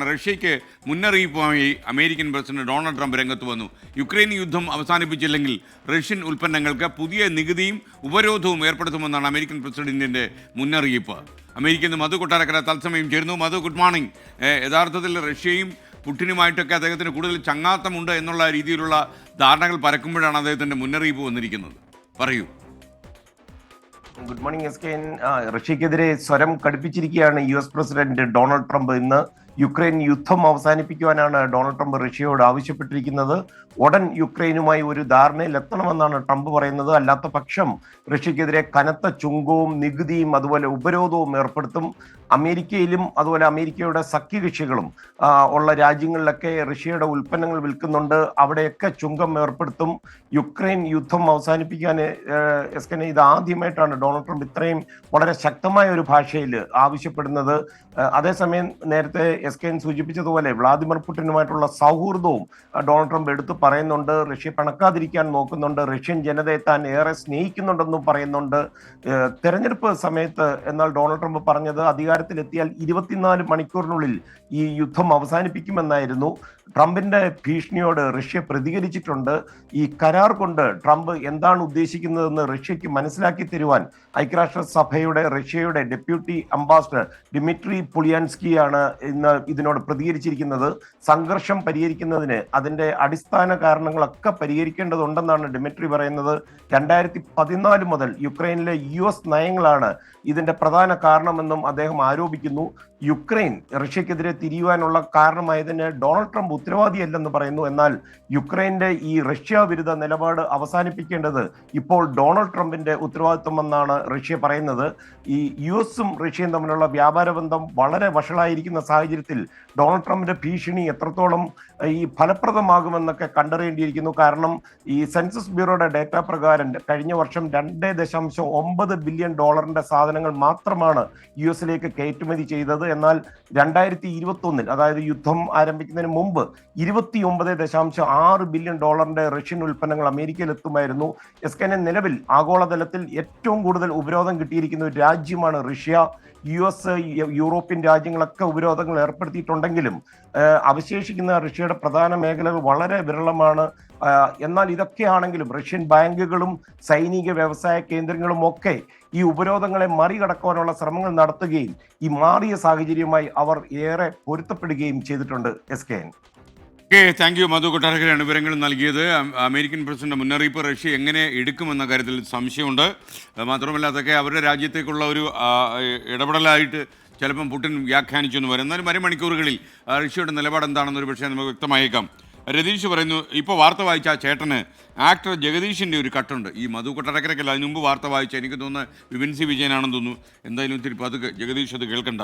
റഷ്യയ്ക്ക് മുന്നറിയിപ്പുമായി American president Donald Trump രംഗത്ത് വന്നു. യുക്രൈൻ യുദ്ധം അവസാനിപ്പിച്ചില്ലെങ്കിൽ റഷ്യൻ ഉൽപ്പന്നങ്ങൾക്ക് പുതിയ നികുതിയും ഉപരോധവും ഏർപ്പെടുത്തുമെന്നാണ് അമേരിക്കൻ പ്രസിഡന്റിന്റെ മുന്നറിയിപ്പ്. അമേരിക്കയിൽ നിന്ന് മധു കൊട്ടാരക്കര തത്സമയം ചേരുന്നു. മധു, ഗുഡ് മോർണിംഗ്. യഥാർത്ഥത്തിൽ റഷ്യയും പുടിനുമായിട്ടൊക്കെ അദ്ദേഹത്തിന് കൂടുതൽ ചങ്ങാത്തമുണ്ട് എന്നുള്ള രീതിയിലുള്ള ധാരണകൾ പരക്കുമ്പോഴാണ് അദ്ദേഹത്തിന്റെ മുന്നറിയിപ്പ് വന്നിരിക്കുന്നത്. പറയൂ. Good morning S K. റഷ്യക്കെതിരെ സ്വരം കടുപ്പിച്ചിരിക്കുകയാണ് US പ്രസിഡന്റ് ഡൊണാൾഡ് ട്രംപ്. ഇന്ന് യുക്രൈൻ യുദ്ധം അവസാനിപ്പിക്കുവാനാണ് ഡൊണാൾഡ് ട്രംപ് റഷ്യയോട് ആവശ്യപ്പെട്ടിരിക്കുന്നത്. ഉടൻ യുക്രൈനുമായി ഒരു ധാരണയിൽ എത്തണമെന്നാണ് ട്രംപ് പറയുന്നത്. അല്ലാത്ത പക്ഷം റഷ്യക്കെതിരെ കനത്ത ചുങ്കവും നികുതിയും അതുപോലെ ഉപരോധവും ഏർപ്പെടുത്തും. അമേരിക്കയിലും അതുപോലെ അമേരിക്കയുടെ സഖ്യകക്ഷികളും ഉള്ള രാജ്യങ്ങളിലൊക്കെ റഷ്യയുടെ ഉൽപ്പന്നങ്ങൾ വിൽക്കുന്നുണ്ട്. അവിടെയൊക്കെ ചുങ്കം ഏർപ്പെടുത്തും. യുക്രൈൻ യുദ്ധം അവസാനിപ്പിക്കാൻ ഇത് ആദ്യമായിട്ടാണ് ഡൊണാൾഡ് ട്രംപ് ഇത്രയും വളരെ ശക്തമായ ഒരു ഭാഷയിൽ ആവശ്യപ്പെടുന്നത്. അതേസമയം നേരത്തെ സൂചിപ്പിച്ചതുപോലെ വ്ളാദിമിർ പുടിനുമായിട്ടുള്ള സൗഹൃദവും ഡൊണാൾഡ് ട്രംപ് എടുത്തു പറയുന്നുണ്ട്. റഷ്യ പണക്കാതിരിക്കാൻ നോക്കുന്നുണ്ട്. റഷ്യൻ ജനതയെ താൻ ഏറെ സ്നേഹിക്കുന്നുണ്ടെന്നും പറയുന്നുണ്ട്. തെരഞ്ഞെടുപ്പ് സമയത്ത് എന്നാൽ ഡൊണാൾഡ് ട്രംപ് പറഞ്ഞത് അധികാരത്തിലെത്തിയാൽ 24 മണിക്കൂറിനുള്ളിൽ ഈ യുദ്ധം അവസാനിപ്പിക്കുമെന്നായിരുന്നു. ട്രംപിന്റെ ഭീഷണിയോട് റഷ്യ പ്രതികരിച്ചിട്ടുണ്ട്. ഈ കരാർ കൊണ്ട് ട്രംപ് എന്താണ് ഉദ്ദേശിക്കുന്നതെന്ന് റഷ്യക്ക് മനസ്സിലാക്കി തരുവാൻ ഐക്യരാഷ്ട്രസഭയുടെ റഷ്യയുടെ ഡെപ്യൂട്ടി അംബാസഡർ ഡിമിട്രി പുളിയാൻസ്കിയാണ് ഇന്ന് ഇതിനോട് പ്രതികരിച്ചിരിക്കുന്നത്. സംഘർഷം പരിഹരിക്കുന്നതിന് അതിന്റെ അടിസ്ഥാന കാരണങ്ങളൊക്കെ പരിഹരിക്കേണ്ടതുണ്ടെന്നാണ് ഡിമിട്രി പറയുന്നത്. 2014 മുതൽ യുക്രൈനിലെ US നയങ്ങളാണ് ഇതിന്റെ പ്രധാന കാരണമെന്നും അദ്ദേഹം ആരോപിക്കുന്നു. യുക്രൈൻ റഷ്യക്കെതിരെ തിരിയുവാനുള്ള കാരണമായതിന് ഡൊണാൾഡ് ട്രംപ് ഉത്തരവാദിയല്ലെന്ന് പറയുന്നു. എന്നാൽ യുക്രൈന്റെ ഈ റഷ്യ വിരുദ്ധ നിലപാട് അവസാനിപ്പിക്കേണ്ടത് ഇപ്പോൾ ഡൊണാൾഡ് ട്രംപിന്റെ ഉത്തരവാദിത്വമെന്നാണ് റഷ്യ പറയുന്നത്. ഈ US-ഉം റഷ്യയും തമ്മിലുള്ള വ്യാപാര ബന്ധം വളരെ വഷളായിരിക്കുന്ന സാഹചര്യത്തിൽ ഡൊണാൾഡ് ട്രംപിന്റെ ഭീഷണി എത്രത്തോളം ഈ ഫലപ്രദമാകുമെന്നൊക്കെ കണ്ടറിയേണ്ടിയിരിക്കുന്നു. കാരണം ഈ സെൻസസ് ബ്യൂറോയുടെ ഡേറ്റ പ്രകാരം കഴിഞ്ഞ വർഷം $2.9 ബില്യൺ സാധനങ്ങൾ മാത്രമാണ് US-ലേക്ക് കയറ്റുമതി ചെയ്തത്. എന്നാൽ 2021 അതായത് യുദ്ധം ആരംഭിക്കുന്നതിന് മുമ്പ് $29.6 ബില്യൺ റഷ്യൻ ഉൽപ്പന്നങ്ങൾ അമേരിക്കയിൽ എത്തുമായിരുന്നു. നിലവിൽ ആഗോളതലത്തിൽ ഏറ്റവും കൂടുതൽ ഉപരോധം കിട്ടിയിരിക്കുന്ന ഒരു രാജ്യമാണ് റഷ്യ. US, യൂറോപ്യൻ രാജ്യങ്ങളൊക്കെ ഉപരോധങ്ങൾ ഏർപ്പെടുത്തിയിട്ടുണ്ടെങ്കിലും അവശേഷിക്കുന്ന റഷ്യയുടെ പ്രധാന മേഖലകൾ വളരെ വിരളമാണ്. എന്നാൽ ഇതൊക്കെയാണെങ്കിലും റഷ്യൻ ബാങ്കുകളും സൈനിക വ്യവസായ കേന്ദ്രങ്ങളും ഒക്കെ ഈ ഉപരോധങ്ങളെ മറികടക്കാനുള്ള ശ്രമങ്ങൾ നടത്തുകയും ഈ മാറിയ സാഹചര്യവുമായി അവർ ഏറെ പൊരുത്തപ്പെടുകയും ചെയ്തിട്ടുണ്ട്. Thank you. മധു കൊട്ടാരക്കരയാണ് വിവരങ്ങൾ നൽകിയത്. അമേരിക്കൻ പ്രസിഡന്റ് മുന്നറിയിപ്പ് റഷ്യ എങ്ങനെ എടുക്കുമെന്ന കാര്യത്തിൽ സംശയമുണ്ട്. മാത്രമല്ല അതൊക്കെ അവരുടെ രാജ്യത്തേക്കുള്ള ഒരു ഇടപെടലായിട്ട് ചിലപ്പം പുടിൻ വ്യാഖ്യാനിച്ചു എന്ന് വരും. എന്നാലും മണിക്കൂറുകളിൽ റഷ്യയുടെ നിലപാട് എന്താണെന്നൊരു പക്ഷേ നമുക്ക് വ്യക്തമായേക്കാം. രതീഷ് പറയുന്നു, ഇപ്പോൾ വാർത്ത വായിച്ച ആ ചേട്ടന് ആക്ടർ ജഗദീഷിൻ്റെ ഒരു കട്ടുണ്ട്. ഈ മധു കൊട്ടാരക്കരക്കല്ല, അതിന് മുമ്പ് വാർത്ത വായിച്ച എനിക്ക് തോന്നുന്നത് വിപിൻ സി വിജയനാണെന്ന് തോന്നുന്നു. എന്തായാലും ഇത്തിരി പതുക്കെ ജഗദീഷ് അത് കേൾക്കണ്ട.